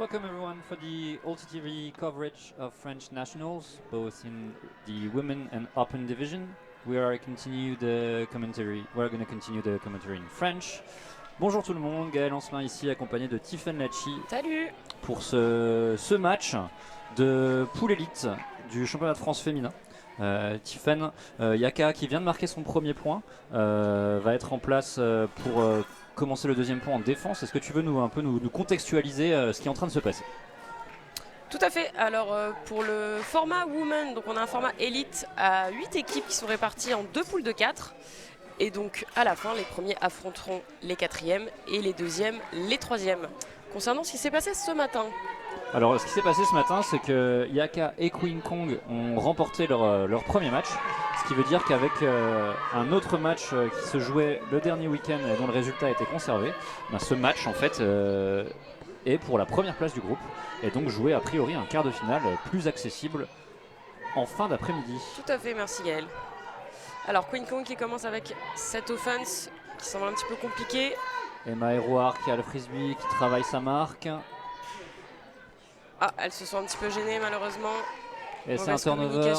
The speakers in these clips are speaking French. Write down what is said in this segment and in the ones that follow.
Welcome everyone for the OTTV coverage of French nationals, both in the women and open division. We're going to continue the commentary in French. Bonjour tout le monde, Gaël Ancelin ici, accompagné de Tiffaine Lachy. Salut. Pour ce match de poule élite du championnat de France féminin. Tiffaine, Yaka qui vient de marquer son premier point, va être en place pour commencer le deuxième point en défense. Est-ce que tu veux nous contextualiser ce qui est en train de se passer? Tout à fait. Alors pour le format Women, donc on a un format élite à 8 équipes qui sont réparties en 2 poules de 4. Et donc à la fin, les premiers affronteront les quatrièmes et les deuxièmes les troisièmes. Concernant ce qui s'est passé ce matin. Alors ce qui s'est passé ce matin, c'est que Yaka et Queen Kong ont remporté leur premier match. Ce qui veut dire qu'avec un autre match qui se jouait le dernier week-end et dont le résultat a été conservé, ce match en fait est pour la première place du groupe et donc jouer a priori un quart de finale plus accessible en fin d'après-midi. Tout à fait, merci Gaël. Alors Queen Kong qui commence avec cette offense qui semble un petit peu compliquée. Emma Héroard qui a le frisbee, qui travaille sa marque. Ah, elles se sont un petit peu gênées malheureusement. Et c'est un turnover.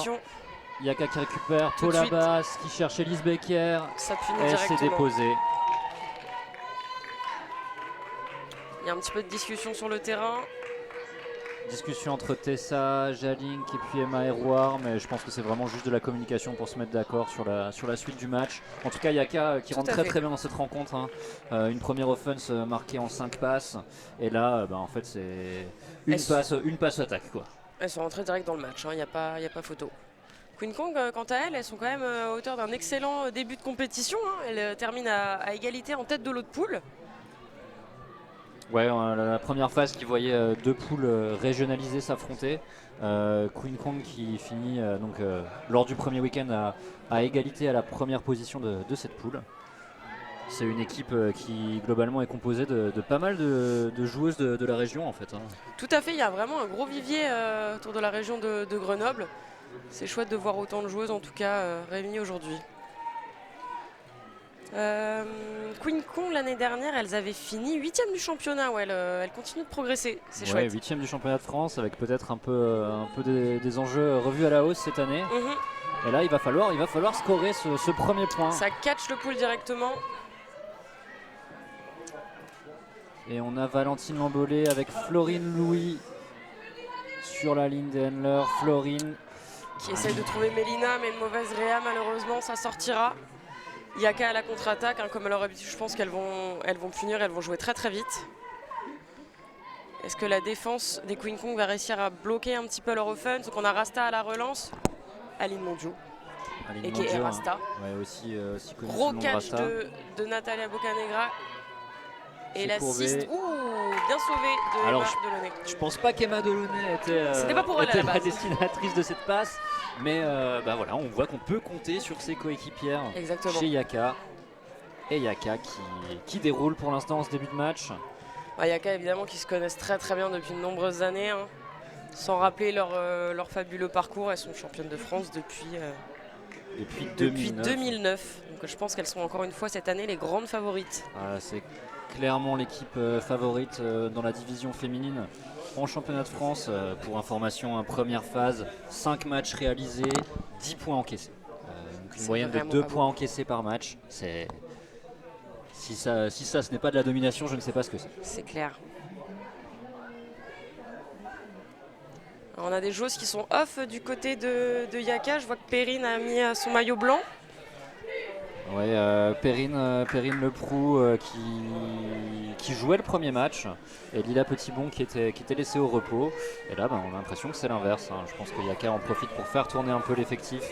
Yaka qui récupère, Paula Basse qui cherche Elise Becker. Ça punit elle directement. s'est déposée. Il y a un petit peu de discussion sur le terrain. Discussion entre Tessa, Jalink et puis Emma Héroard, mais je pense que c'est vraiment juste de la communication pour se mettre d'accord sur la suite du match. En tout cas, Yaka qui rentre très bien dans cette rencontre. Une première offense marquée en 5 passes. Et là, en fait, c'est une passe attaque, quoi. Elles sont rentrées direct dans le match, il n'y a pas photo. Queen Kong, quant à elles sont quand même à hauteur d'un excellent début de compétition. Elles terminent à égalité en tête de l'autre poule. Ouais, la première phase qui voyait deux poules régionalisées s'affronter. Queen Kong qui finit lors du premier week-end à égalité à la première position de cette poule. C'est une équipe qui globalement est composée de pas mal de joueuses de la région en fait. Tout à fait, il y a vraiment un gros vivier autour de la région de Grenoble. C'est chouette de voir autant de joueuses en tout cas réunies aujourd'hui. Queen Kong l'année dernière, elles avaient fini 8e du championnat, elles continuent de progresser, c'est chouette. 8e du championnat de France avec peut-être un peu des enjeux revus à la hausse cette année. Et là il va falloir scorer ce premier point. Ça catch le pool directement. Et on a Valentine Lambolé avec Florine Louis sur la ligne des handlers. Florine qui essaye de trouver Mélina, mais une mauvaise réa, malheureusement, ça sortira. Yaka à la contre-attaque, comme à leur habitude, je pense qu'elles vont punir, elles vont jouer très très vite. Est-ce que la défense des Queen Kong va réussir à bloquer un petit peu leur offense? Donc on a Rasta à la relance, Aline Mondiou, et qui est Rasta. Aussi gros catch de Natalia Bocanegra. Et l'assist, bien sauvé de Emma Delaunay. Je pense pas qu'Emma Delaunay était la destinatrice de cette passe, mais voilà, on voit qu'on peut compter sur ses coéquipières chez Yaka. Et Yaka qui déroule pour l'instant en ce début de match. Yaka évidemment qui se connaissent très très bien depuis de nombreuses années. Sans rappeler leur fabuleux parcours, elles sont championnes de France depuis 2009. Donc je pense qu'elles sont encore une fois cette année les grandes favorites. C'est clairement l'équipe favorite dans la division féminine en championnat de France. Pour information, première phase, 5 matchs réalisés, 10 points encaissés. Donc une moyenne de 2 points encaissés par match. Si ça ce n'est pas de la domination, je ne sais pas ce que c'est. C'est clair. Alors on a des joueuses qui sont off du côté de Yaka. Je vois que Perrine a mis son maillot blanc. Ouais, Perrine Leproux qui jouait le premier match et Lila Petitbon qui était laissée au repos. Et là, on a l'impression que c'est l'inverse. Je pense que Yaka en profite pour faire tourner un peu l'effectif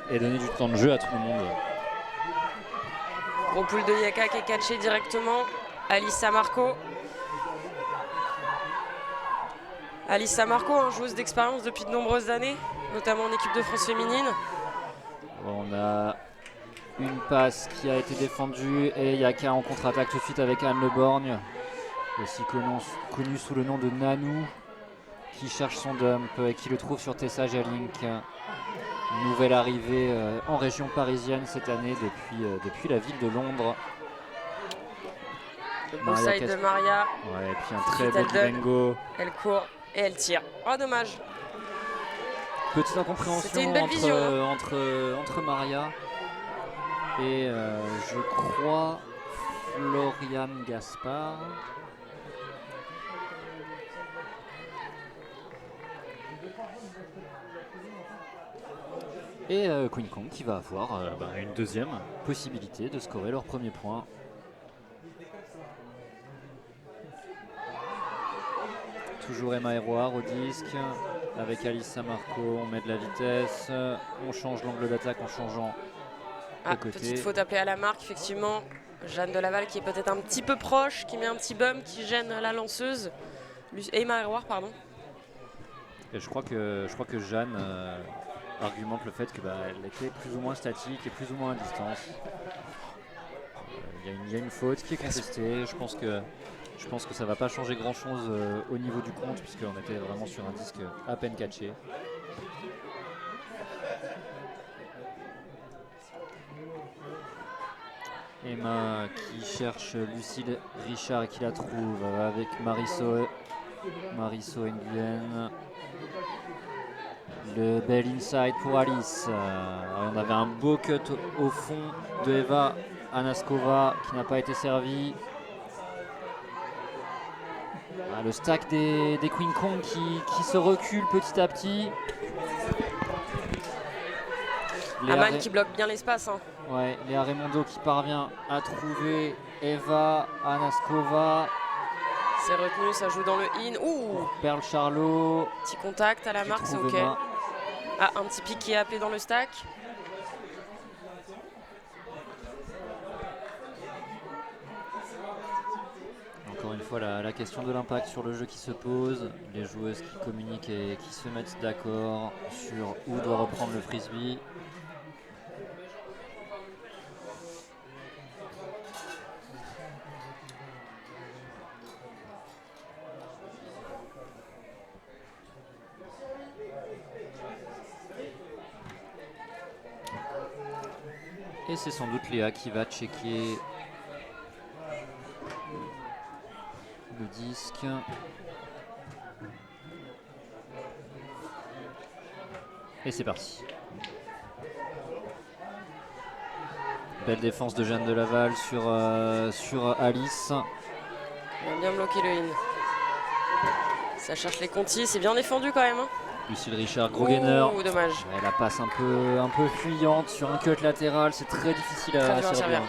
et donner du temps de jeu à tout le monde. Gros pool de Yaka qui est catché directement. Alissa Marco. Alissa Marco, joueuse d'expérience depuis de nombreuses années, notamment en équipe de France féminine. On a une passe qui a été défendue et Yaka en contre-attaque tout de suite avec Anne Leborgne, aussi connue sous le nom de Nanou, qui cherche son dump et qui le trouve sur Tessa Jalink. Nouvelle arrivée en région parisienne cette année depuis la ville de Londres. Le beau side de Maria. Ouais, et puis un très beau Divengo. Elle court et elle tire. Oh, dommage. Petite incompréhension une belle vision, entre Maria et je crois Florian Gaspard. Et Queen Kong qui va avoir une deuxième possibilité de scorer leur premier point. Toujours Emma Héroard au disque. Avec Alice Samarco, on met de la vitesse. On change l'angle d'attaque en changeant de côté. Petite faute appelée à la marque, effectivement. Jeanne de Laval qui est peut-être un petit peu proche, qui met un petit bump, qui gêne la lanceuse. Emma Héroard, pardon. Et je crois que Jeanne argumente le fait qu'elle était plus ou moins statique et plus ou moins à distance. Il y a une faute qui est contestée. Je pense que ça ne va pas changer grand chose au niveau du compte, puisqu'on était vraiment sur un disque à peine catché. Emma qui cherche Lucille Richard et qui la trouve avec Mariso Nguyen. Le bel inside pour Alice. On avait un beau cut au fond de Eva Anaskova qui n'a pas été servi. Le stack des Queen Kong qui se recule petit à petit. Aman qui bloque bien l'espace. Hein. Ouais, Léa Raimondo qui parvient à trouver Eva Anaskova. C'est retenu, ça joue dans le in. Ouh, Perle Charlot. Petit contact à la marque, c'est ok. Ah, un petit pic qui est happé dans le stack. Encore une fois, la question de l'impact sur le jeu qui se pose. Les joueuses qui communiquent et qui se mettent d'accord sur où doit reprendre le frisbee. Et c'est sans doute Léa qui va checker le disque. Et c'est parti. Belle défense de Jeanne de Laval sur Alice. Elle a bien bloqué le in. Ça cherche les contis, c'est bien défendu quand même. Hein. Lucille Richard, gros gainer. Dommage. Ouais, la passe un peu fuyante sur un cut latéral, c'est très difficile à servir.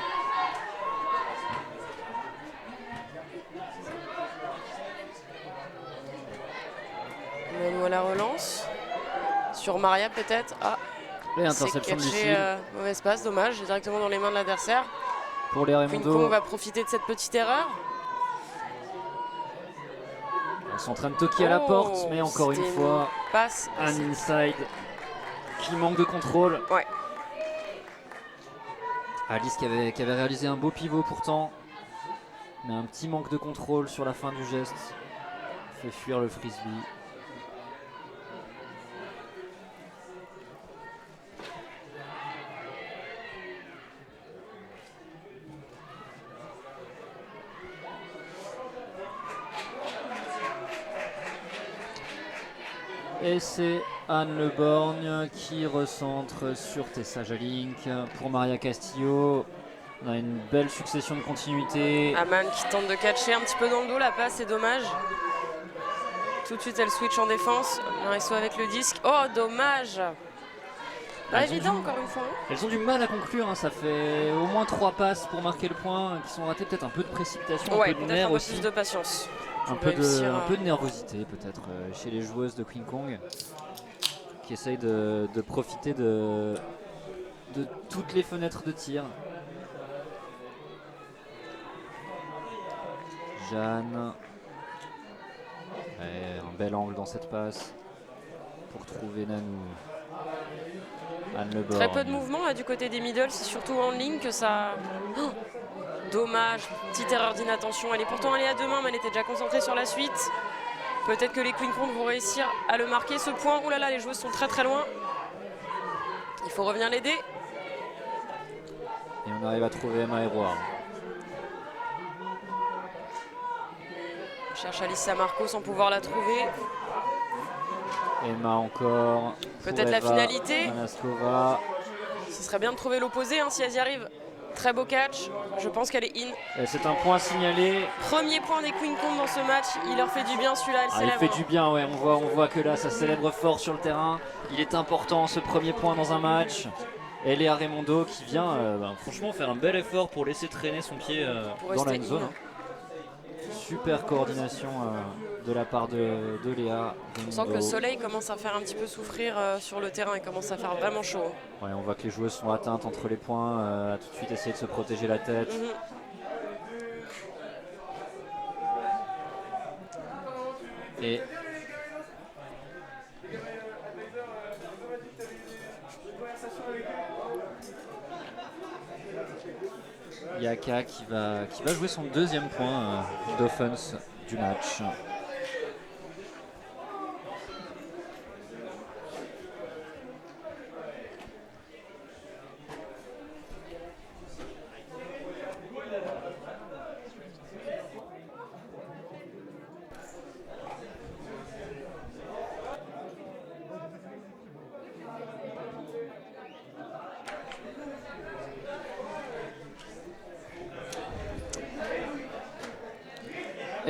Manu à la relance. Sur Maria peut-être. Ah, et interception de Lucille. Mauvaise passe, dommage, directement dans les mains de l'adversaire. Pour les Raimondo. Queen Kong va profiter de cette petite erreur. Ils sont en train de toquer à la porte, mais encore une fois, passe un inside qui manque de contrôle. Ouais. Alice qui avait réalisé un beau pivot pourtant, mais un petit manque de contrôle sur la fin du geste fait fuir le frisbee. Et c'est Anne Leborgne qui recentre sur Tessa Jalink pour Maria Castillo. On a une belle succession de continuité. Aman qui tente de catcher un petit peu dans le dos, la passe, c'est dommage. Tout de suite, elle switch en défense. Mariso avec le disque. Oh, dommage. Pas évident, encore une fois. Hein. Elles ont du mal à conclure. Hein. Ça fait au moins 3 passes pour marquer le point qui sont ratées. Peut-être un peu de précipitation, ouais, un peu de nerfs aussi. Plus de patience. Un peu de nervosité peut-être chez les joueuses de Queen Kong qui essayent de profiter de toutes les fenêtres de tir. Jeanne. Ouais, un bel angle dans cette passe pour trouver Nanou. Anne Leborgne. Très peu de mouvement là, du côté des middle, c'est surtout en ligne que ça... Oh, dommage, petite erreur d'inattention. Elle est pourtant allée à deux mains, mais elle était déjà concentrée sur la suite. Peut-être que les Queen Kong vont réussir à le marquer ce point. Ouh là là, les joueuses sont très très loin. Il faut revenir l'aider. Et on arrive à trouver Emma Héroard. cherche Alice Samarco sans pouvoir la trouver. Emma encore. Peut-être la finalité. Anaskova. Ce serait bien de trouver l'opposé si elles y arrivent. Très beau catch. Je pense qu'elle est in. C'est un point signalé. Premier point des Queen Kong dans ce match. Il leur fait du bien celui-là. Il fait du bien, ouais. On voit que là, ça célèbre fort sur le terrain. Il est important ce premier point dans un match. Et Léa Raimondo qui vient franchement faire un bel effort pour laisser traîner son pied dans la zone. Super coordination de la part de Léa. On sent que le soleil commence à faire un petit peu souffrir sur le terrain. Il commence à faire vraiment chaud. Ouais, on voit que les joueuses sont atteintes entre les points, à tout de suite essayer de se protéger la tête. Et Yaka qui va jouer son deuxième point d'offense du match.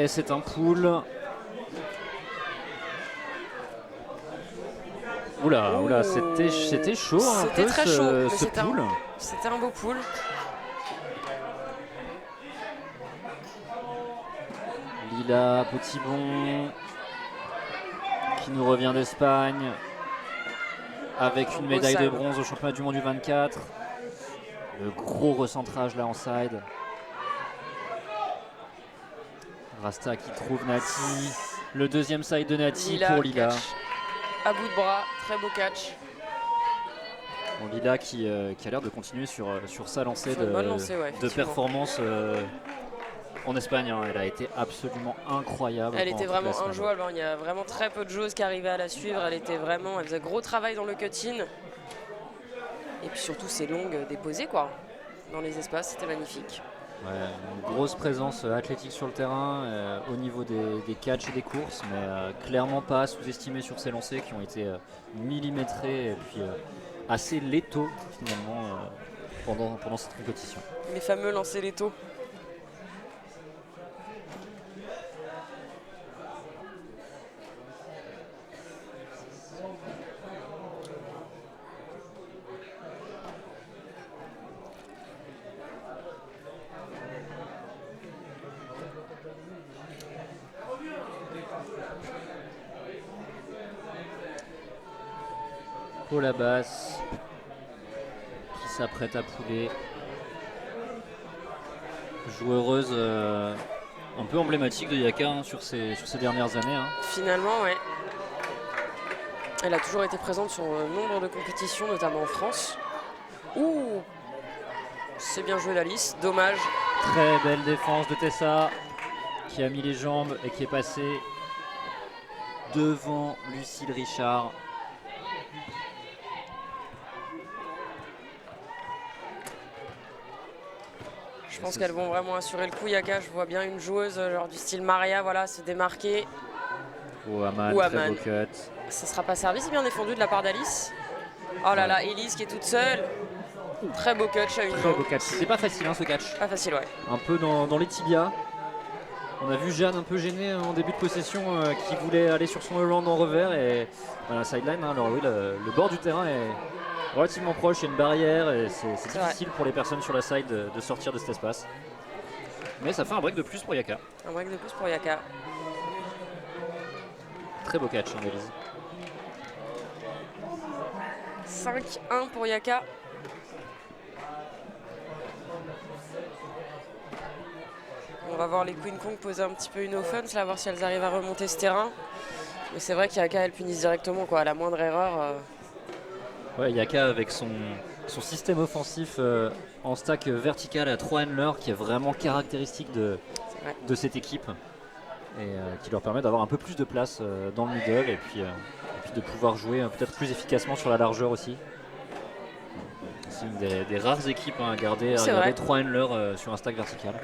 Et c'est un pool. Oula, c'était chaud un peu très chaud, ce pool. C'était un beau pool. Lila Petitbon qui nous revient d'Espagne avec une médaille de bronze au championnat du monde du 24. Le gros recentrage là en side. Rasta qui trouve Nati. Le deuxième side de Nati pour Lila. À bout de bras, très beau catch. Bon, Lila qui a l'air de continuer sur sa lancée de performance en Espagne. Hein. Elle a été absolument incroyable. Elle était vraiment injouable. Hein. Il y a vraiment très peu de joueuses qui arrivaient à la suivre. Elle faisait gros travail dans le cut-in. Et puis surtout ses longues déposées quoi. Dans les espaces, c'était magnifique. Ouais, une grosse présence athlétique sur le terrain au niveau des catchs et des courses, mais clairement pas sous-estimée sur ses lancers qui ont été millimétrés et puis assez létaux finalement pendant cette compétition. Les fameux lancers létaux. Paula Basse qui s'apprête à pouler. Joueuse un peu emblématique de Yaka hein, sur ces dernières années. Hein. Finalement, ouais. Elle a toujours été présente sur nombre de compétitions, notamment en France. Ouh, c'est bien joué l'Alice, dommage. Très belle défense de Tessa qui a mis les jambes et qui est passée devant Lucille Richard. Je pense qu'elles vont vraiment assurer le coup, Yaka. Je vois bien une joueuse genre du style Maria se démarquer. Ou Aman, très beau cut. Ça sera pas servi, c'est bien défendu de la part d'Alice. Oh là là, Elise qui est toute seule. Très beau catch à une Très beau catch. C'est pas facile ce catch. Pas facile, ouais. Un peu dans les tibias. On a vu Jeanne un peu gênée en début de possession qui voulait aller sur son around en revers et voilà, sideline. Hein, alors oui, le bord du terrain est relativement proche, il y a une barrière et c'est difficile pour les personnes sur la side de sortir de cet espace. Mais ça fait un break de plus pour Yaka. Un break de plus pour Yaka. Très beau catch, hein, Élise. 5-1 pour Yaka. On va voir les Queen Kong poser un petit peu une offense, là, voir si elles arrivent à remonter ce terrain. Mais c'est vrai qu'Yaka, elle punisse directement, quoi. À la moindre erreur. Ouais, Yaka avec son système offensif en stack vertical à 3 handlers qui est vraiment caractéristique de cette équipe et qui leur permet d'avoir un peu plus de place dans le middle et puis de pouvoir jouer peut-être plus efficacement sur la largeur aussi. C'est une des rares équipes à garder 3 handlers sur un stack vertical.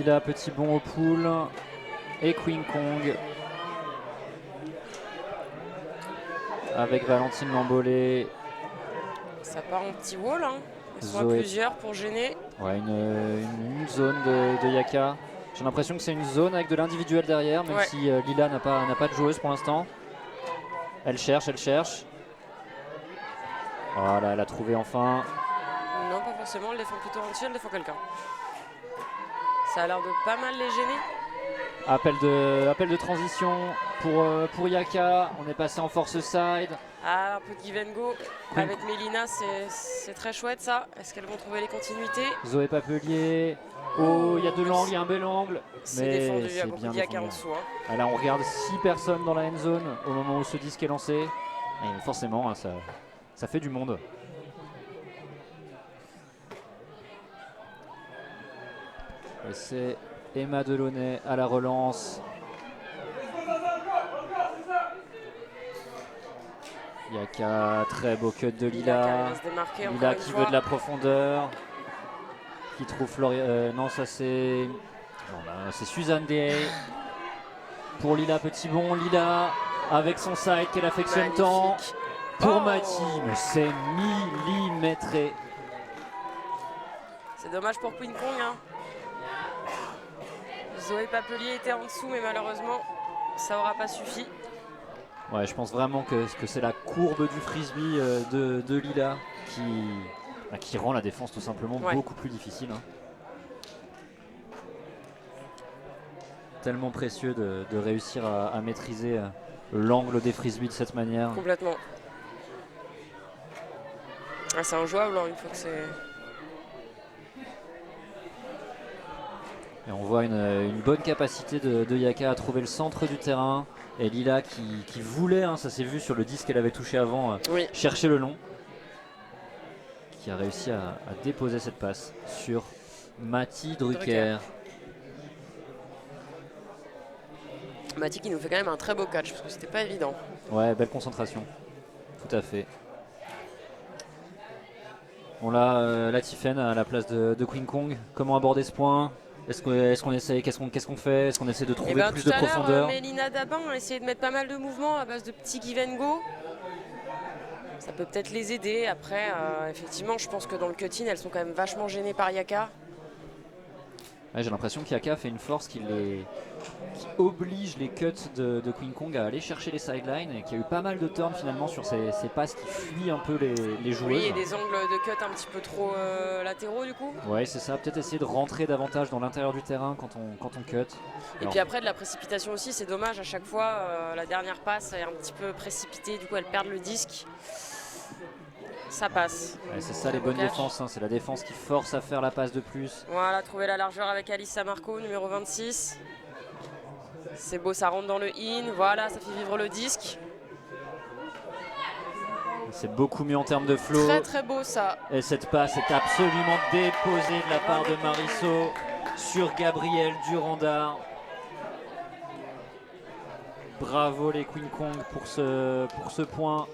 Lila, petit bond au pool. Et Queen Kong. Avec Valentine Lambolé. Ça part en petit wall, hein. Ils sont à Zoé. plusieurs pour gêner. Ouais, une zone de Yaka. J'ai l'impression que c'est une zone avec de l'individuel derrière, même si Lila n'a pas de joueuse pour l'instant. Elle cherche, elle cherche. Voilà, elle a trouvé enfin. Non, pas forcément, elle défend plutôt un dessus, elle défend quelqu'un. Ça a l'air de pas mal les gêner. Appel de transition pour Yaka. On est passé en force side. Ah, un peu de give and go avec Mélina, c'est très chouette ça. Est-ce qu'elles vont trouver les continuités? Zoé Papelier. Oh, il y a de l'angle, il y a un bel angle. C'est Mais défendu, il y a c'est beaucoup bien de Yaka en défendu. dessous. Hein. Ah, là, on regarde 6 personnes dans la end zone au moment où ce disque est lancé. Et forcément, hein, ça fait du monde. Et c'est Emma Delaunay à la relance. Yaka, très beau cut de Lila. Lila qui veut de la profondeur. Qui trouve Florian. Non, ça c'est. C'est Suzanne Day. Pour Lila, petit bond. Lila avec son side qu'elle affectionne tant. Pour Mathie, mais c'est millimétré. C'est dommage pour Queen Kong. Hein. Zoé Papelier était en dessous, mais malheureusement, ça n'aura pas suffi. Ouais, je pense vraiment que c'est la courbe du frisbee de Lila qui rend la défense tout simplement beaucoup plus difficile. Hein. Tellement précieux de réussir à maîtriser l'angle des frisbees de cette manière. Complètement. Ah, c'est injouable hein, une fois que c'est... Et on voit une bonne capacité de Yaka à trouver le centre du terrain. Et Lila qui voulait, hein, ça s'est vu sur le disque qu'elle avait touché avant, chercher le long. Qui a réussi à déposer cette passe sur Mathie Drucker. Mathie qui nous fait quand même un très beau catch parce que c'était pas évident. Ouais, belle concentration. Tout à fait. On a la Tiffen à la place de Queen Kong. Comment aborder ce point? Est-ce qu'on essaye? Qu'est-ce qu'on fait? Est-ce qu'on essaie de trouver plus de profondeur? Mélina Dabin a essayé de mettre pas mal de mouvements à base de petits give and go. Ça peut peut-être les aider. Après, effectivement, je pense que dans le cut-in, elles sont quand même vachement gênées par Yaka. Ouais, j'ai l'impression qu'Yaka fait une force qui oblige les cuts de Queen Kong à aller chercher les sidelines et qu'il y a eu pas mal de turns finalement sur ces passes qui fuient un peu les joueuses. Oui, et des angles de cut un petit peu trop latéraux du coup. Ouais, c'est ça. Peut-être essayer de rentrer davantage dans l'intérieur du terrain quand on cut. Et puis après de la précipitation aussi, c'est dommage à chaque fois. La dernière passe est un petit peu précipitée, du coup elles perdent le disque. Ça passe. Ouais, c'est ça les bonnes défenses, hein. C'est la défense qui force à faire la passe de plus. Voilà, trouver la largeur avec Alice Samarco, numéro 26. C'est beau, ça rentre dans le in. Voilà, ça fait vivre le disque. C'est beaucoup mieux en termes de flow. Très très beau ça. Et cette passe est absolument déposée de la part de Marisso sur Gabriel Durandard. Bravo les Queen Kong pour ce point.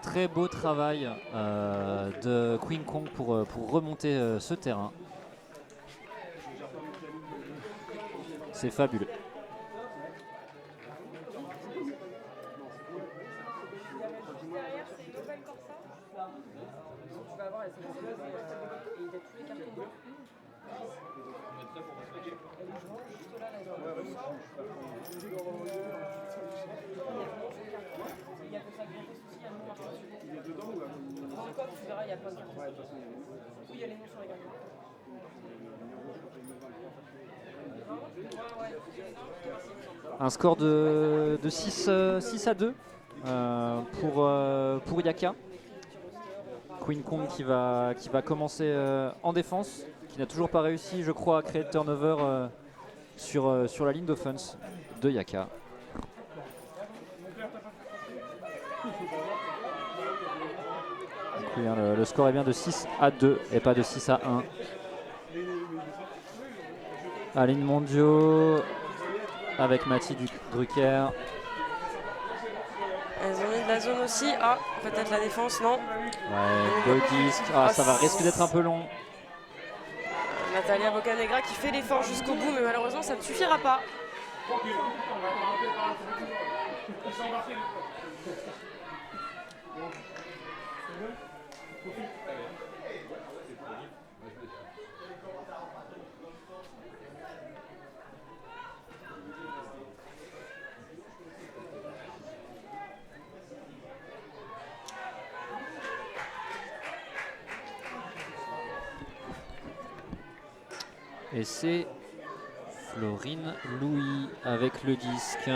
Très beau travail de Queen Kong pour remonter ce terrain. C'est fabuleux. Un score de 6 à 2 pour Yaka. Queen Kong qui va commencer en défense, qui n'a toujours pas réussi, je crois, à créer de turnover sur la ligne d'offense de Yaka. Donc, le score est bien de 6 à 2 et pas de 6 à 1. Aline Mondio avec Mathie Drucker. Elles ont mis de la zone aussi. Ah, peut-être la défense, non. Ouais, beau disque. Ah, ça va risquer d'être un peu long. Natalia Bocanegra qui fait l'effort jusqu'au bout, mais malheureusement ça ne suffira pas. Et c'est Florine Louis avec le disque.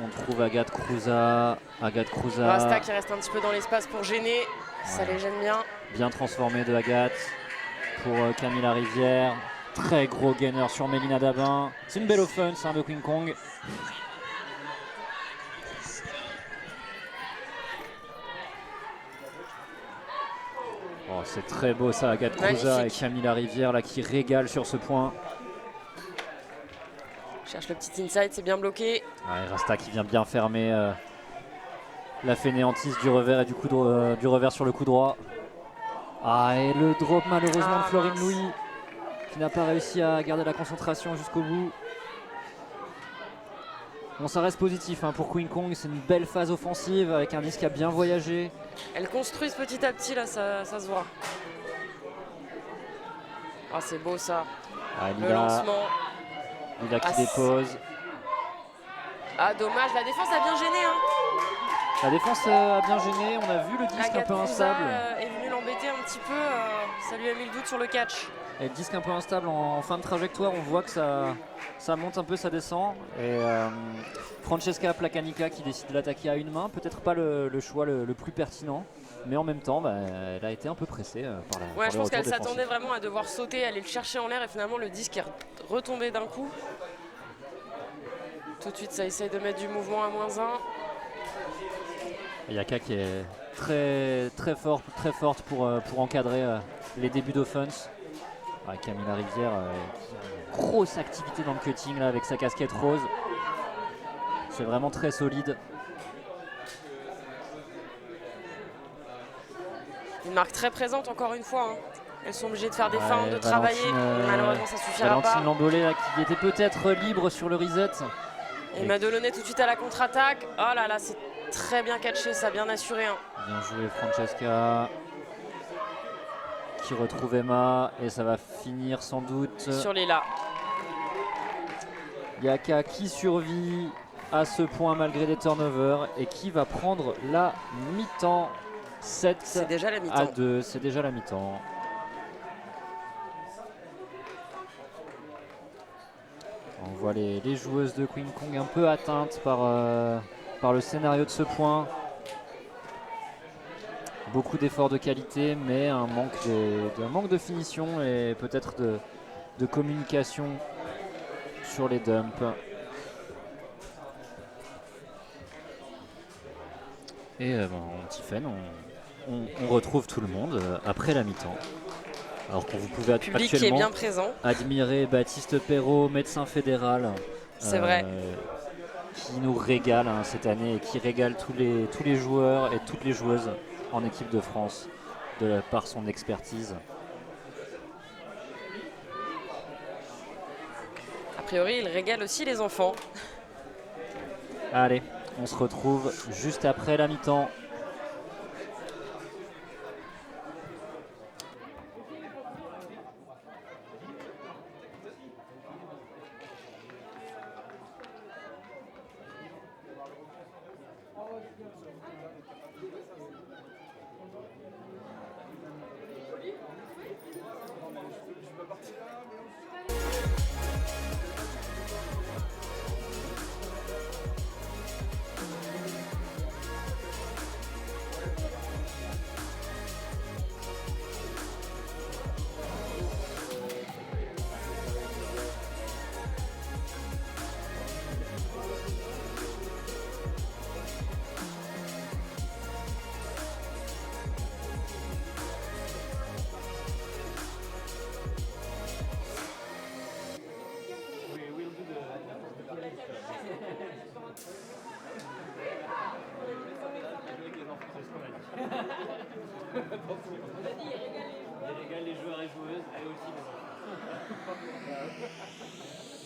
On trouve Agathe Cruza. Rasta qui reste un petit peu dans l'espace pour gêner. Ça les gêne bien. Bien transformé de Agathe pour Camilla Rivière. Très gros gainer sur Mélina Dabin. C'est une belle offense de Queen Kong. Oh, c'est très beau ça, Agathe Cruza et Camilla Rivière là, qui régale sur ce point. Cherche le petit inside, c'est bien bloqué. Ouais, Rasta qui vient bien fermer la fainéantise du revers et du revers sur le coup droit. Ah, et le drop malheureusement de Florine Louis qui n'a pas réussi à garder la concentration jusqu'au bout. Bon, ça reste positif pour Queen Kong, c'est une belle phase offensive avec un disque qui a bien voyagé. Elles construisent petit à petit là, ça se voit. Ah, c'est beau ça. Ah, le lancement. Lila qui dépose. Ah, dommage, la défense a bien gêné. La défense a bien gêné, on a vu le disque un peu instable. Est venu l'embêter un petit peu, ça lui a mis le doute sur le catch. Et le disque un peu instable en fin de trajectoire, on voit que ça monte un peu, ça descend. Et Francesca Placanica qui décide de l'attaquer à une main, peut-être pas le choix le plus pertinent, mais en même temps, elle a été un peu pressée par la. Ouais, je pense qu'elle s'attendait vraiment à devoir sauter, aller le chercher en l'air, et finalement le disque est retombé d'un coup. Tout de suite, ça essaye de mettre du mouvement à -1. Yaka qui est très forte pour encadrer les débuts d'offense. Camilla Rivière, grosse activité dans le cutting là, avec sa casquette rose. C'est vraiment très solide. Une marque très présente encore une fois. Elles sont obligées de faire des feintes, de travailler. Malheureusement, ça suffira pas. Valentine Lambolé là, qui était peut-être libre sur le reset. Et Madelonnet tout de suite à la contre-attaque. Oh là là, c'est très bien catché, ça a bien assuré. Bien joué Francesca. Qui retrouve Emma et ça va finir sans doute sur Lila. Yaka qui survit à ce point malgré des turnovers et qui va prendre la mi-temps. 7 déjà la mi-temps. à 2, c'est déjà la mi-temps. On voit les joueuses de Queen Kong un peu atteintes par le scénario de ce point. Beaucoup d'efforts de qualité, mais un manque de finition et peut-être de communication sur les dumps. Et en Tiffen, on retrouve tout le monde après la mi-temps. Alors que vous pouvez public qui est bien présent. Admirer Baptiste Perrault, médecin fédéral. C'est vrai. Qui nous régale cette année et qui régale tous les joueurs et toutes les joueuses en équipe de France par son expertise. A priori, il régale aussi les enfants. Allez, on se retrouve juste après la mi-temps.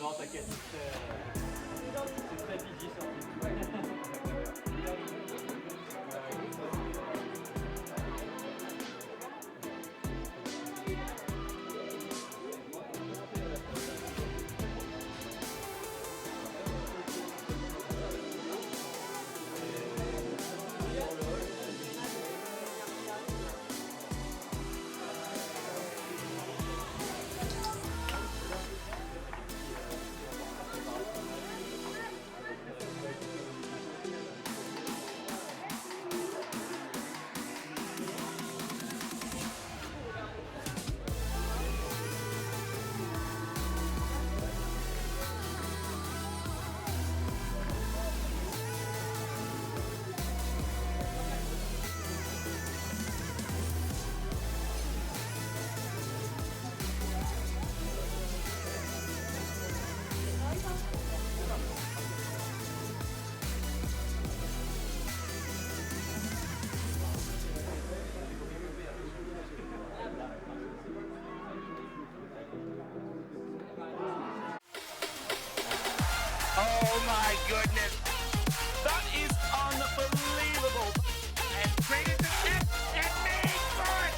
Non, t'inquiète, c'est très busy Oh my goodness, that is unbelievable. And created the net and made for it.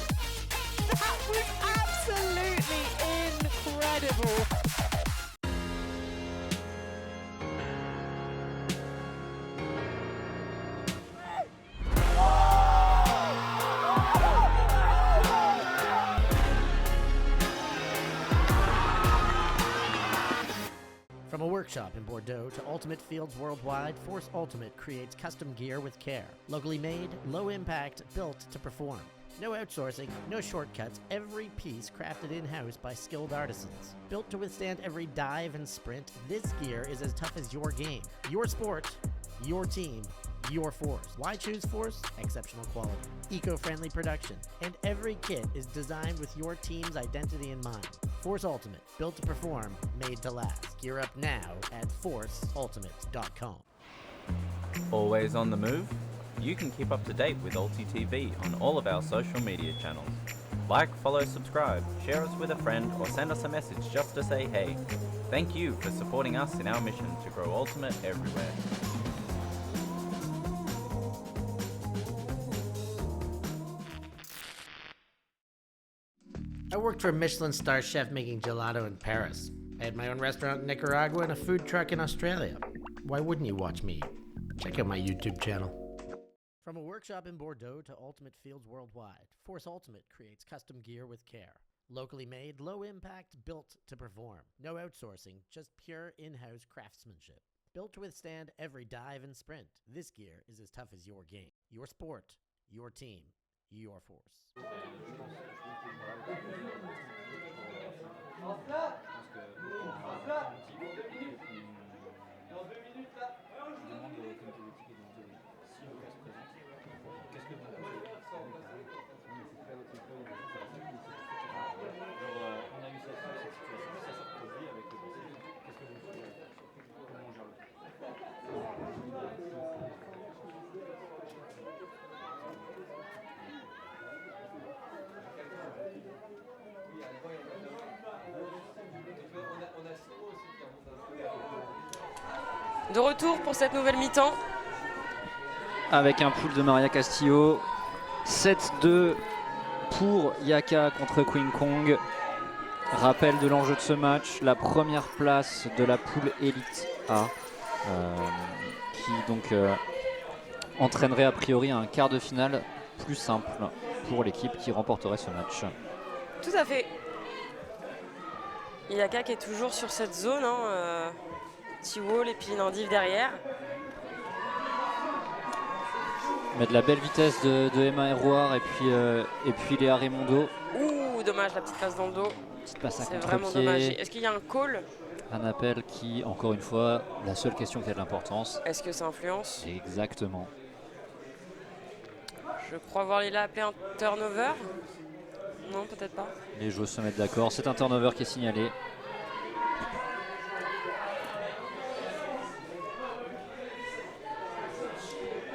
That was absolutely incredible. From a workshop in Bordeaux to Ultimate Fields worldwide, Force Ultimate creates custom gear with care. Locally made, low impact, built to perform. No outsourcing, no shortcuts, every piece crafted in-house by skilled artisans. Built to withstand every dive and sprint, this gear is as tough as your game. Your sport, your team, your Force. Why choose Force? Exceptional quality, eco-friendly production, and every kit is designed with your team's identity in mind. Force Ultimate, built to perform, made to last. Gear up now at forceultimate.com. Always on the move? You can keep up to date with Ulti TV on all of our social media channels. Like, follow, subscribe, share us with a friend, or send us a message just to say hey. Thank you for supporting us in our mission to grow Ultimate everywhere. I worked for a Michelin star chef making gelato in Paris. I had my own restaurant in Nicaragua and a food truck in Australia. Why wouldn't you watch me? Check out my YouTube channel. From a workshop in Bordeaux to Ultimate Fields worldwide, Force Ultimate creates custom gear with care. Locally made, low impact, built to perform. No outsourcing, just pure in-house craftsmanship. Built to withstand every dive and sprint, this gear is as tough as your game. Your sport, your team, your Force. De retour pour cette nouvelle mi-temps. avec un pool de Maria Castillo. 7-2 pour Yaka contre Queen Kong. Rappel de l'enjeu de ce match, la première place de la poule Elite A, qui donc entraînerait a priori un quart de finale plus simple pour l'équipe qui remporterait ce match. Tout à fait. Yaka qui est toujours sur cette zone, T-Wall et puis Nindiv derrière. Mais de la belle vitesse de Emma Héroard et puis Léa Raimondo. Ouh, dommage la petite passe dans le dos. Petite passe à C'est vraiment dommage. contre-pied. Est-ce qu'il y a un call? Un appel qui, encore une fois, la seule question qui a de l'importance. Est-ce que ça influence? Exactement. Je crois voir Lila appeler un turnover. Non, peut-être pas. Les joueurs se mettent d'accord. C'est un turnover qui est signalé.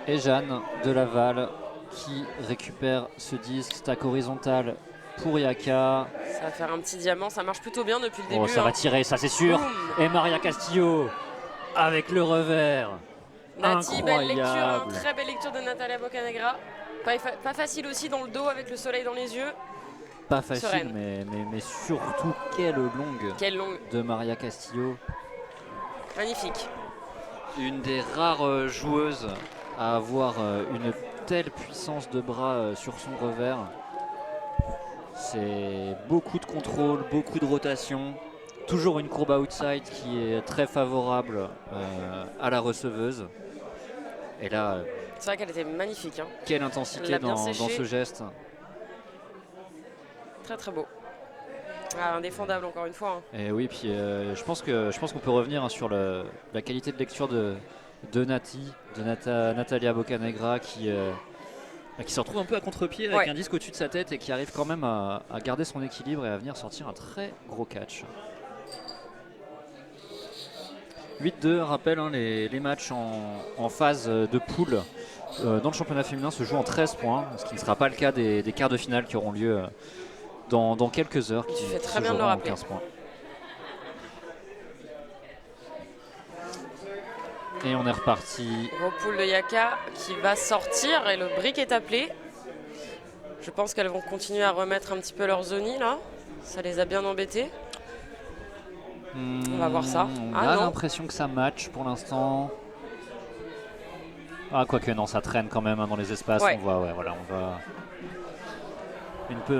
Et Jeanne de Laval qui récupère ce disque. Stack horizontal pour Yaka. Ça va faire un petit diamant, ça marche plutôt bien depuis le début. Oh, ça va tirer, ça c'est sûr. Boum. Et Maria Castillo avec le revers. Nati, belle lecture, hein, Incroyable. très belle lecture de Natalia Boccanegra. Pas facile aussi dans le dos avec le soleil dans les yeux. Pas facile, Sereine. mais surtout quelle longue Quelle longue, de Maria Castillo. magnifique. Une des rares joueuses à avoir une telle puissance de bras sur son revers. C'est beaucoup de contrôle, beaucoup de rotation. Toujours une courbe outside qui est très favorable à la receveuse. Et là, C'est vrai qu'elle était magnifique, hein. quelle Elle intensité l'a bien dans séché. ce geste. Très très beau. Ah, indéfendable encore une fois, hein. Et oui, puis je pense qu'on peut revenir sur la qualité de lecture de Natalia Boccanegra qui se retrouve un peu à contre-pied avec Ouais. un disque au-dessus de sa tête et qui arrive quand même à garder son équilibre et à venir sortir un très gros catch. 8-2, rappel, hein, les matchs en phase de poule dans le championnat féminin se jouent en 13 points, ce qui ne sera pas le cas des quarts de finale qui auront lieu dans quelques heures. Tu Qui fais très se bien de le joueront en rappeler. 15 points. Et on est reparti. Gros pool de Yaka qui va sortir et le brick est appelé. Je pense qu'elles vont continuer à remettre un petit peu leur zonie là. Ça les a bien embêtés. On va voir ça. On Ah a non. l'impression que ça match pour l'instant. Ah, quoique non, ça traîne quand même hein, dans les espaces. Ouais. On voit, on voit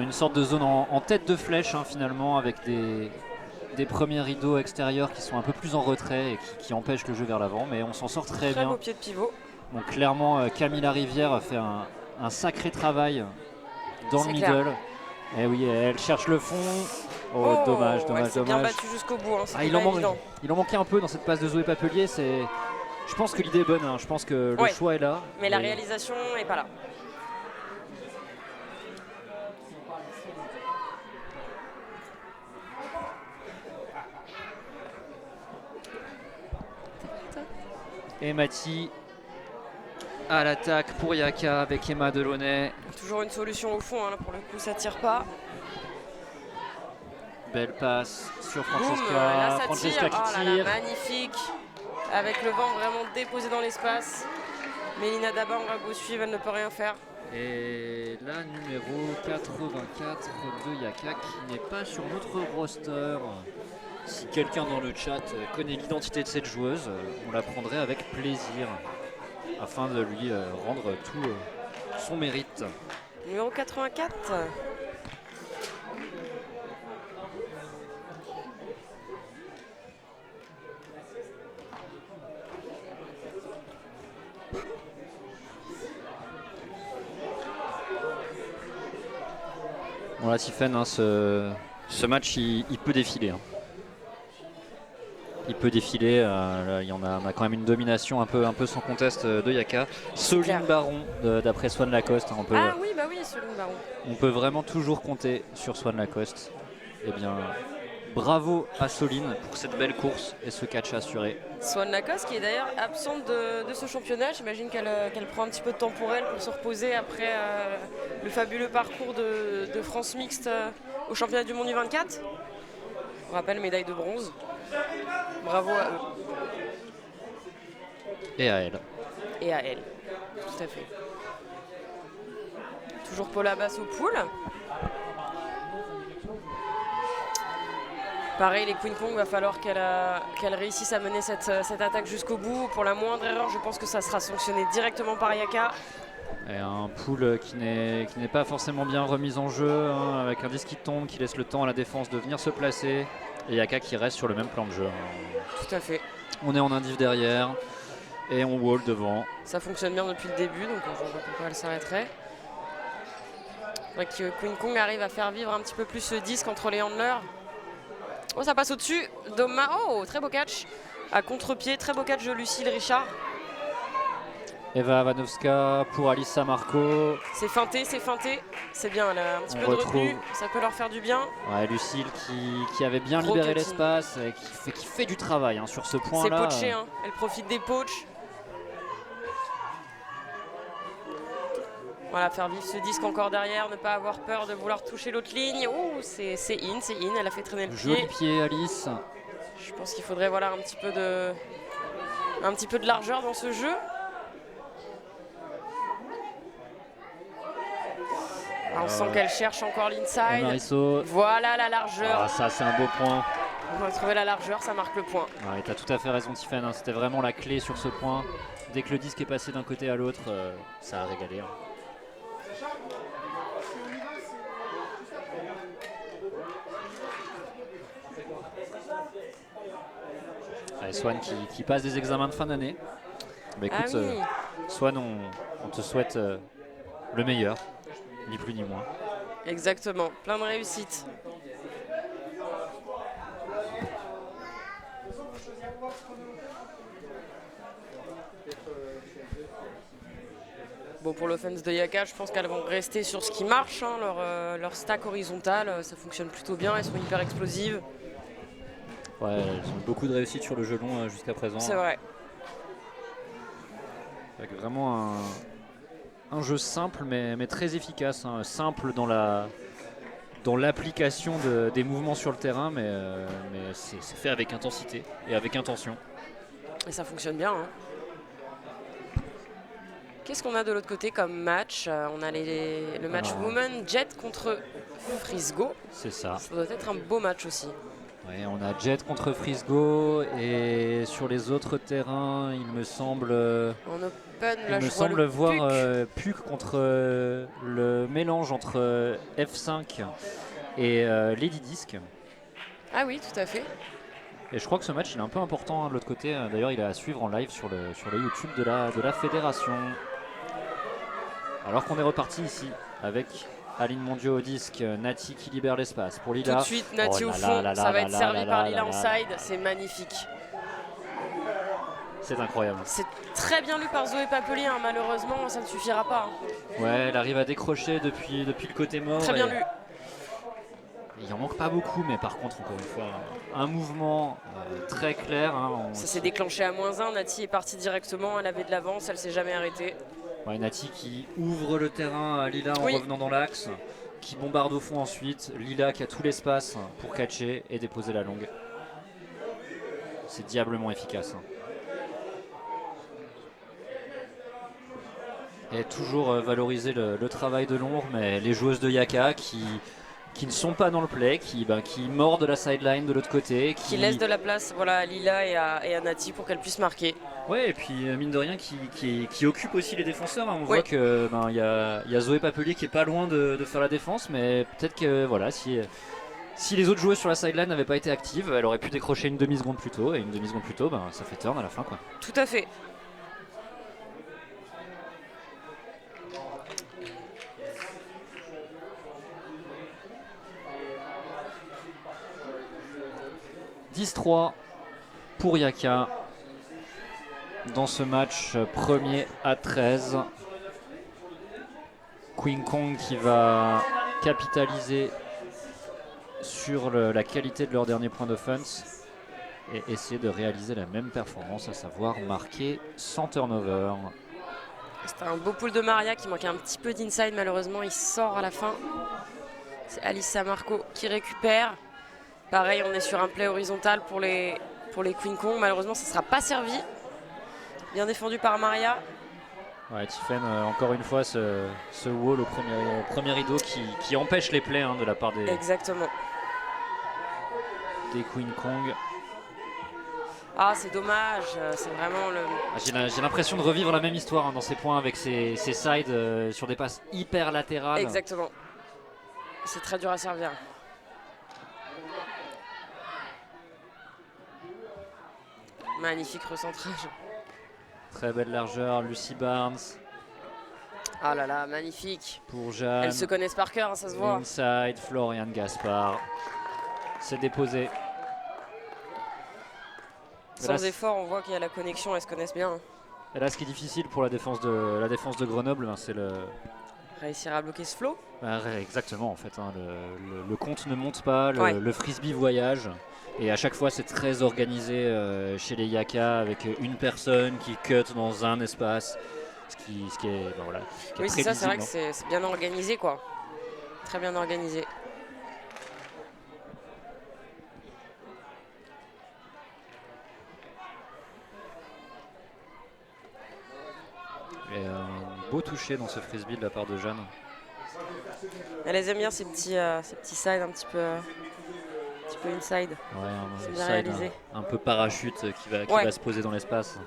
une sorte de zone en tête de flèche hein, finalement, avec des premiers rideaux extérieurs qui sont un peu plus en retrait et qui empêchent le jeu vers l'avant. Mais on s'en sort très Très bien. beau pied de pivot. Donc clairement, Camilla Rivière a fait un sacré travail dans le C'est middle. clair. Et oui, elle cherche le fond. Oh, dommage. Elle s'est bien dommage. battue jusqu'au bout. Hein. Ah, C'était il, pas en évident. il en manquait un peu dans cette passe de Zoé Papelier. Je pense que l'idée est bonne. Hein. Je pense que le Ouais. choix est là. Mais la réalisation n'est pas là. Et Mathie à l'attaque pour Yaka avec Emma Delaunay. Toujours une solution au fond. Hein. Là, pour le coup, ça tire pas. Belle passe sur Boum, Francesca. là ça Francesca tire. qui Oh là là, tire. magnifique. Avec le vent vraiment déposé dans l'espace. Mélina Daba, on va vous suivre, elle ne peut rien faire. Et la numéro 84 de Yaka qui n'est pas sur notre roster. Si quelqu'un dans le chat connaît l'identité de cette joueuse, on la prendrait avec plaisir afin de lui rendre tout son mérite. Numéro 84. Voilà Tiffaine, hein, ce match il peut défiler. Hein. Il peut défiler, là, on a quand même une domination un peu sans conteste de Yaka. Soline clair. Baron d'après Swan Lacoste, hein, Ah oui, bah oui, Soline Baron. on peut vraiment toujours compter sur Swan Lacoste. Eh bien, bravo à Soline pour cette belle course et ce catch assuré. Swan Lacoste qui est d'ailleurs absente de ce championnat. J'imagine qu'elle prend un petit peu de temps pour elle pour se reposer après le fabuleux parcours de France mixte au championnat du monde U24. On rappelle médaille de bronze. Bravo à eux Et à elle. et à elle. Tout à fait. Toujours Paula Basse au pool. Pareil, les Queen Kong, va falloir qu'elle réussisse à mener cette attaque jusqu'au bout. Pour la moindre erreur, je pense que ça sera sanctionné directement par Yaka. Et un pool qui n'est pas forcément bien remis en jeu, hein, avec un disque qui tombe, qui laisse le temps à la défense de venir se placer. Et Yaka qui reste sur le même plan de jeu. Tout à fait. On est en indiv derrière et on wall devant. Ça fonctionne bien depuis le début, donc on voit pourquoi elle s'arrêterait. C'est vrai que Queen Kong arrive à faire vivre un petit peu plus ce disque entre les handlers. Oh, ça passe au-dessus. Oh, très beau catch. À contre-pied, très beau catch de Lucille Richard. Eva Avanovska pour Alissa Marco. C'est feinté, c'est feinté. C'est bien, elle a un petit On peu de retrouve- retenue. Ça peut leur faire du bien. Ouais, Lucille qui avait bien Gros libéré cutting. l'espace et qui fait du travail hein, sur ce C'est point-là. poché, hein. Elle profite des poachs. Voilà, faire vivre ce disque encore derrière, ne pas avoir peur de vouloir toucher l'autre ligne. Ouh, c'est in, elle a fait traîner le Joli pied. pied, Alice. Je pense qu'il faudrait voilà, un petit peu de largeur dans ce jeu. On sent qu'elle cherche encore l'inside. Mariso. Voilà la largeur. Ah, ça, c'est un beau point. On va trouver la largeur, ça marque le point. Ouais, t'as tout à fait raison, Tiffen, hein. C'était vraiment la clé sur ce point. Dès que le disque est passé d'un côté à l'autre, ça a régalé. Hein. Allez, Swan qui passe des examens de fin d'année. Bah, écoute, Ah oui. Swan, on te souhaite le meilleur, ni plus ni moins. Exactement, plein de réussite. Bon, pour l'offense de Yaka, je pense qu'elles vont rester sur ce qui marche. Hein, leur stack horizontal, ça fonctionne plutôt bien. Elles sont hyper explosives. Ouais, elles ont beaucoup de réussite sur le jeu long jusqu'à présent. C'est vrai. Avec vraiment un jeu simple mais très efficace. Hein. Simple dans l'application des mouvements sur le terrain, mais c'est fait avec intensité et avec intention. Et ça fonctionne bien. Hein. Qu'est-ce qu'on a de l'autre côté comme match? On a le match Women, Jet contre Frisgo. C'est ça. Ça doit être un beau match aussi. Ouais, on a Jet contre Frisgo et sur les autres terrains, il me semble, En open, là, je vois le voir Puck. Puck contre le mélange entre F5 et Lady Disc. Ah oui, tout à fait. Et je crois que ce match il est un peu important hein, de l'autre côté. D'ailleurs, il est à suivre en live sur le YouTube de la fédération. Alors qu'on est reparti ici avec Aline Mondiaux au disque, Nati qui libère l'espace pour Lila. Tout de suite, Nati Oh au là fond, là ça là va être là servi là par là Lila là en là. side, c'est magnifique. C'est incroyable. C'est très bien lu par Zoé Papelier, hein, malheureusement ça ne suffira pas. Hein. Ouais, elle arrive à décrocher depuis le côté mort. Très bien et- lu. Il en manque pas beaucoup, mais par contre, encore une fois, un mouvement très clair. Hein, Ça s'est déclenché à -1, Nati est partie directement, elle avait de l'avance, elle s'est jamais arrêtée. Ouais, Nati qui ouvre le terrain à Lila en Oui. revenant dans l'axe, qui bombarde au fond ensuite. Lila qui a tout l'espace pour catcher et déposer la longue. C'est diablement efficace. Hein. Et toujours valoriser le travail de l'ombre, mais les joueuses de Yaka qui ne sont pas dans le play, qui mordent la sideline de l'autre côté. Qui laisse de la place voilà, à Lila et à Nati pour qu'elle puisse marquer. Ouais, et puis mine de rien qui occupe aussi les défenseurs. Hein. On Oui. voit que y a Zoé Papelier qui est pas loin de faire la défense, mais peut-être que voilà, si les autres joueuses sur la sideline n'avaient pas été actives, elle aurait pu décrocher une demi-seconde plus tôt, et une demi-seconde plus tôt, ça fait turn à la fin quoi. Tout à fait. « 10-3 pour Yaka dans ce match premier à 13. Queen Kong qui va capitaliser sur la qualité de leur dernier point d'offense et essayer de réaliser la même performance, à savoir marquer sans turnover. C'était un beau pull de Maria qui manquait un petit peu d'inside, malheureusement il sort à la fin. C'est Alice Samarco qui récupère. Pareil, on est sur un play horizontal pour les Queen Kong. Malheureusement, ça ne sera pas servi. Bien défendu par Maria. Ouais, Tiffen, encore une fois, ce wall au premier rideau qui empêche les plays hein, de la part des Exactement. Queen Kong. Ah, c'est dommage. C'est vraiment le... J'ai l'impression de revivre la même histoire hein, dans ces points avec ces sides sur des passes hyper latérales. Exactement. C'est très dur à servir. Magnifique recentrage. Très belle largeur, Lucy Barnes Ah là là, magnifique. pour Jeanne. Elles se connaissent par cœur, hein, ça se voit. Inside, Florian Gaspard. C'est déposé. Et là, Sans effort, on voit qu'il y a la connexion, elles se connaissent bien. Hein. Et là, ce qui est difficile pour la défense de Grenoble, c'est le... Réussir à bloquer ce flow. Exactement, en fait. Hein, le compte ne monte pas, Ouais. le frisbee voyage. Et à chaque fois, c'est très organisé chez les Yaka avec une personne qui cut dans un espace. Ce qui est, ben voilà, qui est Oui, c'est ça, c'est vrai que prévisible, c'est bien organisé, quoi. Très bien organisé. Et un beau toucher dans ce frisbee de la part de Jeanne. Elle les aime bien ces petits sides un petit peu inside. Ouais, C'est un bien side réalisé. un peu parachute qui Ouais. va se poser dans l'espace.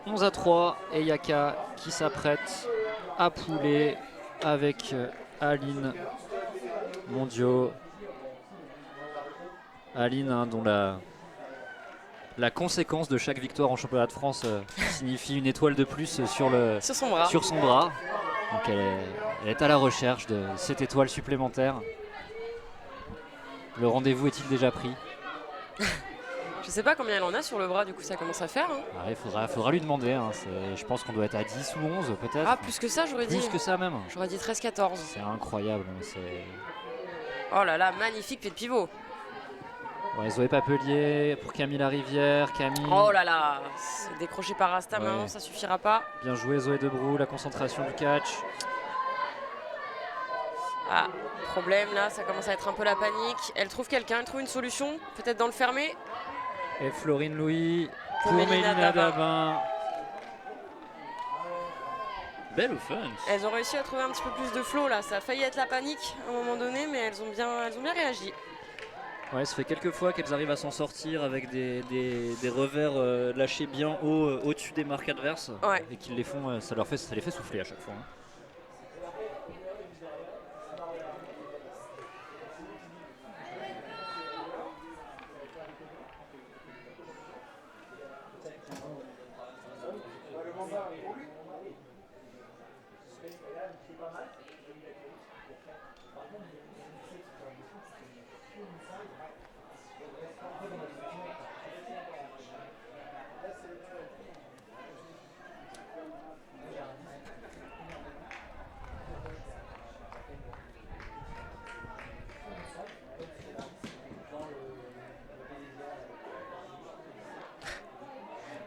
« 11-3 et Yaka qui s'apprête à pouler avec Aline Mondiaux. Aline, hein, dont la conséquence de chaque victoire en championnat de France signifie une étoile de plus Sur son bras. sur son bras. Donc elle est à la recherche de cette étoile supplémentaire. Le rendez-vous est-il déjà pris? Je sais pas combien elle en a sur le bras, du coup ça commence à faire. Hein. Il faudra lui demander. Hein. Je pense qu'on doit être à 10 ou 11 peut-être. Ah, plus que ça, j'aurais dit. Plus que ça même. J'aurais dit 13-14. C'est incroyable. Oh là là, magnifique pied de pivot. Ouais, Zoé Papelier pour Camille Larivière. Camille. Oh là là, c'est décroché par Asta, Ouais. maintenant ça suffira pas. Bien joué Zoé Debrou, la concentration du catch. Ah, problème là, ça commence à être un peu la panique. Elle trouve quelqu'un, elle trouve une solution, peut-être dans le fermé. Et Florine Louis Pour pour Mélina Mélina Dabin. Dabin. Belle offense. Elles ont réussi à trouver un petit peu plus de flow là, ça a failli être la panique à un moment donné, mais elles ont bien réagi. Ouais, ça fait quelques fois qu'elles arrivent à s'en sortir avec des revers lâchés bien haut au-dessus des marques adverses. Ouais. Et qu'ils les font, ça les fait souffler à chaque fois. Hein.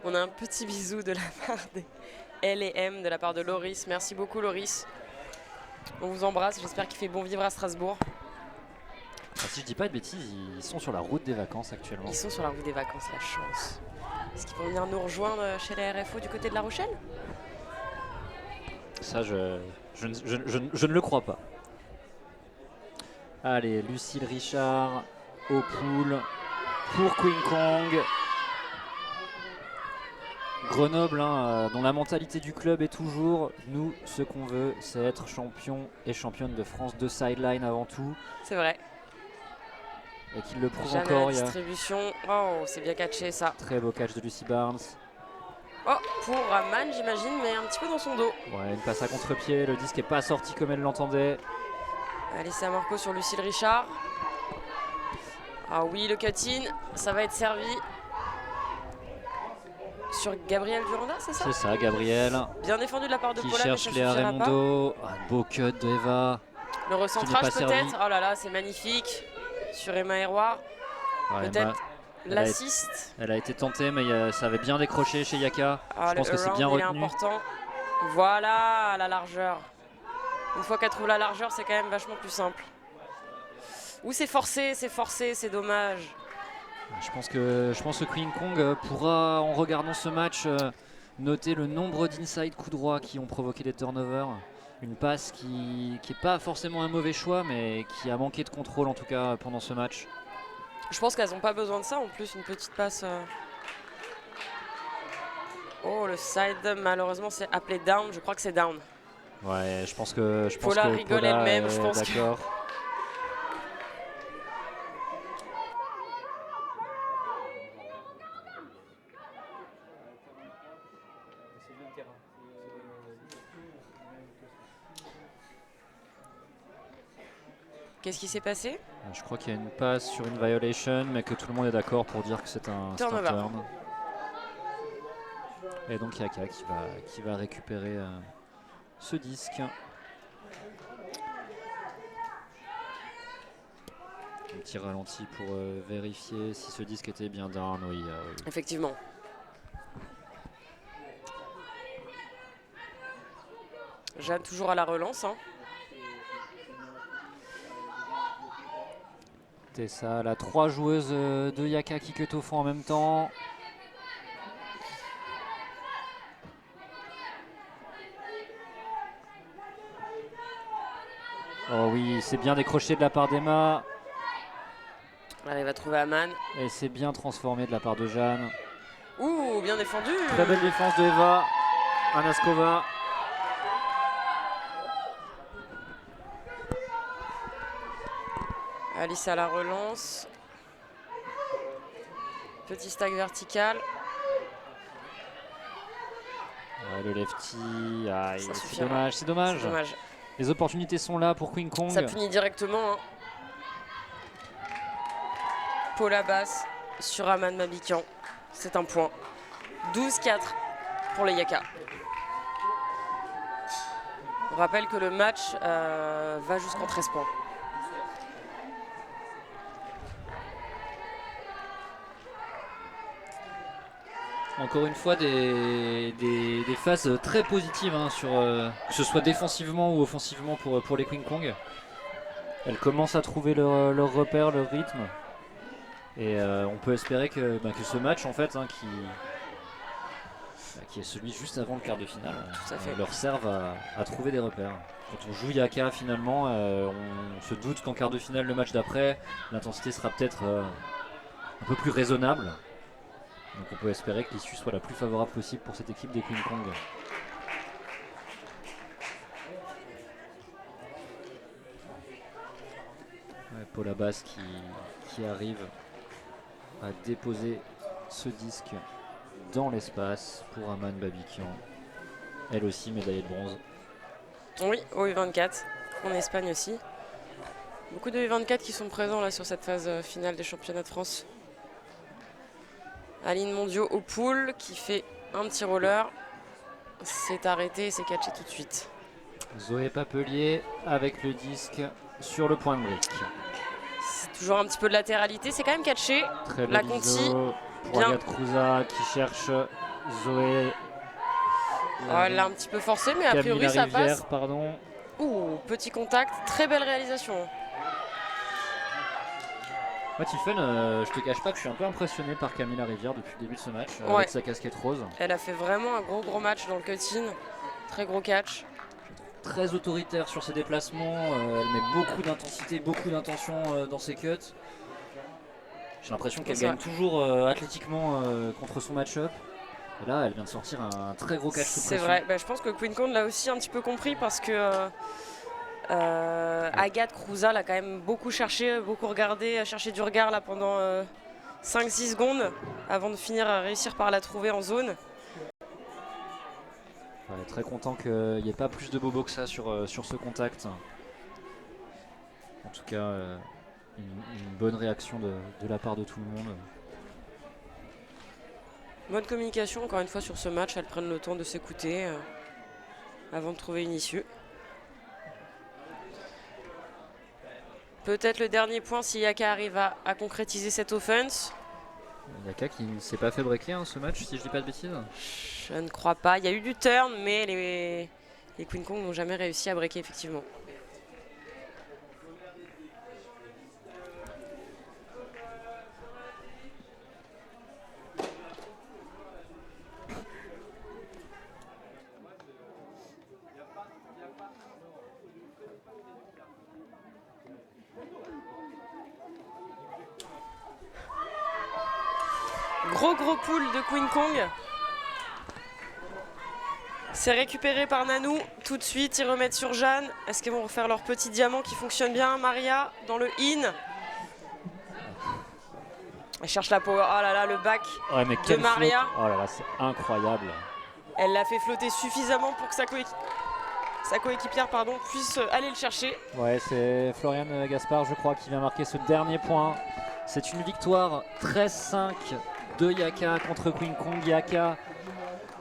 On a un petit bisou de la part des L&M, de la part de Loris. Merci beaucoup Loris. On vous embrasse, j'espère qu'il fait bon vivre à Strasbourg. Alors, si je dis pas de bêtises, ils sont sur la route des vacances actuellement. Ils sont sur la route des vacances, la chance. Est-ce qu'ils vont venir nous rejoindre chez les RFO du côté de La Rochelle? Ça, je ne le crois pas. Allez, Lucille Richard au pool pour Queen Kong. Grenoble, hein, dont la mentalité du club est toujours nous, ce qu'on veut, c'est être champion et championne de France de sideline avant tout. C'est vrai. Et qu'il le prouve Jamais encore. la Il y a distribution. Oh, c'est bien catché ça. très beau catch de Lucy Barnes. Oh, pour Raman, j'imagine, mais un petit peu dans son dos. Ouais, une passe à contre-pied, le disque n'est pas sorti comme elle l'entendait. Alessia Marco sur Lucille Richard. Ah oui, le cut-in, ça va être servi. Sur Gabriel Duranda, c'est ça? C'est ça, Gabriel, Bien défendu de la part de qui Paula, mais cherche ça Léa suffira pas. Raimondo. Un beau cut de Eva. Le recentrage pas servi. peut-être. Oh là là, c'est magnifique. Sur Emma Héroir. Ouais, Peut-être elle a été- l'assist. Elle a été tentée, mais ça avait bien décroché chez Yaka. Ah, Je pense le que c'est around, bien il est retenu. important. Voilà la largeur. Une fois qu'elle trouve la largeur, c'est quand même vachement plus simple. Ou c'est forcé, c'est dommage. Je pense que Queen Kong pourra, en regardant ce match, noter le nombre d'inside coups droits qui ont provoqué des turnovers. Une passe qui n'est pas forcément un mauvais choix, mais qui a manqué de contrôle en tout cas pendant ce match. Je pense qu'elles n'ont pas besoin de ça. En plus, une petite passe. Oh, le side, malheureusement, c'est appelé down. Je crois que c'est down. Ouais, je pense que Paula rigole elle-même, est je pense que- d'accord. Qu'est-ce qui s'est passé? Je crois qu'il y a une passe sur une violation, mais que tout le monde est d'accord pour dire que c'est un Turnover. turn. Et donc Yaka qui va récupérer ce disque. Un petit ralenti pour vérifier si ce disque était bien down. Oui, oui. Effectivement. Jeanne toujours à la relance. Hein. Tessa, la 3 joueuses de Yaka qui cut font en même temps. Oh oui, c'est bien décroché de la part d'Emma. Elle arrive à trouver Aman. Et c'est bien transformé de la part de Jeanne. Ouh, bien défendu. Très belle défense de Eva Anaskova. Alice à la relance. Petit stack vertical. Ouais, le lefty, aïe, Ça c'est suffira. dommage, c'est dommage. C'est dommage. Les opportunités sont là pour Queen Kong. Ça punit directement. Hein. Paula basse sur Aman Mabikian. C'est un point. 12-4 pour les Yaka. On rappelle que le match va jusqu'en 13 points. Encore une fois, des phases très positives, hein, sur, que ce soit défensivement ou offensivement pour les Queen Kong. Elles commencent à trouver leur repère, leur rythme. Et on peut espérer que ce match, en fait, hein, qui est celui juste avant le quart de finale, Tout à fait. leur serve à trouver des repères. Quand on joue Yaka, finalement, on se doute qu'en quart de finale, le match d'après, l'intensité sera peut-être un peu plus raisonnable. Donc on peut espérer que l'issue soit la plus favorable possible pour cette équipe des Queen Kong. Ouais, Paula Basse qui arrive à déposer ce disque dans l'espace pour Aman Babikian. Elle aussi médaillée de bronze. Oui, au U24, en Espagne aussi. Beaucoup de U24 qui sont présents là sur cette phase finale des championnats de France. Aline Mondiaux au pool qui fait un petit roller. C'est arrêté et c'est catché tout de suite. Zoé Papelier avec le disque sur le point de brique. C'est toujours un petit peu de latéralité, c'est quand même catché. Très La belle Conti, ISO pour bien. Agathe Cruza qui cherche Zoé. Oh, elle l'a un petit peu forcé, mais a priori Camilla ça Rivière, passe. pardon. Ouh, petit contact, très belle réalisation. Moi, Tiffen, je te cache pas que je suis un peu impressionné par Camilla Rivière depuis le début de ce match, Ouais. avec sa casquette rose. Elle a fait vraiment un gros match dans le cut-in. Très gros catch. Très autoritaire sur ses déplacements, elle met beaucoup d'intensité, beaucoup d'intention dans ses cuts. J'ai l'impression qu'elle C'est gagne vrai. toujours athlétiquement contre son match-up. Et là, elle vient de sortir un très gros catch sous C'est pression. vrai, bah, je pense que Queen Kong l'a aussi un petit peu compris parce que Agathe Cruza l'a quand même beaucoup cherché, beaucoup regardé, a cherché du regard là pendant 5-6 secondes avant de finir à réussir par la trouver en zone. Ouais, très content qu'il n'y ait pas plus de bobo que ça sur ce contact. En tout cas, une bonne réaction de la part de tout le monde. Bonne communication encore une fois sur ce match, elles prennent le temps de s'écouter avant de trouver une issue. Peut-être le dernier point si Yaka arrive à concrétiser cette offense. Yaka qui ne s'est pas fait breaker ce match, si je dis pas de bêtises. Je ne crois pas. Il y a eu du turn, mais les Queen Kong n'ont jamais réussi à breaker effectivement. Gros pool de Queen Kong. C'est récupéré par Nanou. Tout de suite, ils remettent sur Jeanne. Est-ce qu'ils vont refaire leur petit diamant qui fonctionne bien? Maria dans le in. Elle cherche la power. Oh là là, le back. Ouais, mais De quel Maria. float. Oh là là, c'est incroyable. Elle l'a fait flotter suffisamment pour que sa coéquipière puisse aller le chercher. Ouais, c'est Floriane Gaspard, je crois, qui vient marquer ce dernier point. C'est une victoire 13-5 de Yaka contre Queen Kong. Yaka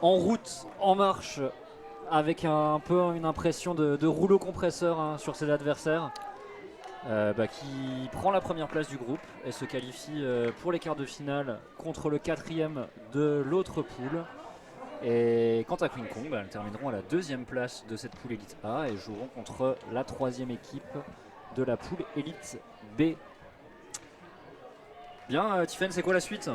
en route, en marche, avec un peu une impression de rouleau compresseur hein, sur ses adversaires, qui prend la première place du groupe et se qualifie pour les quarts de finale contre le 4e de l'autre poule. Et quant à Queen Kong, elles termineront à la 2e place de cette poule Elite A et joueront contre la 3e équipe de la poule Elite B. Bien, Tiffen, c'est quoi la suite ?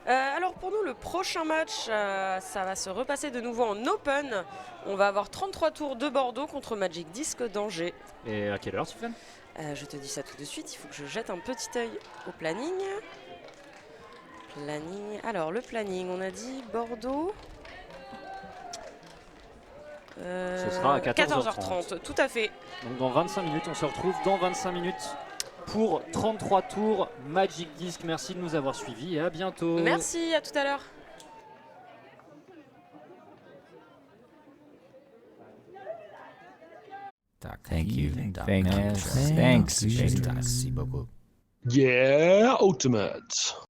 Alors pour nous, le prochain match, ça va se repasser de nouveau en Open. On va avoir 33 tours de Bordeaux contre Magic Disc d'Angers. Et à quelle heure, Tiffen ? Je te dis ça tout de suite, il faut que je jette un petit œil au planning. Alors le planning, on a dit Bordeaux. Ce sera à 14h30. Tout à fait. Donc dans 25 minutes, on se retrouve dans 25 minutes pour 33 tours Magic Disc. Merci de nous avoir suivis et à bientôt. Merci, à tout à l'heure. Thank you. Thanks. Merci beaucoup. Yeah, Ultimate.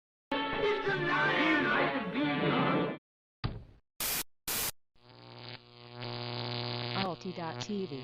Alti.tv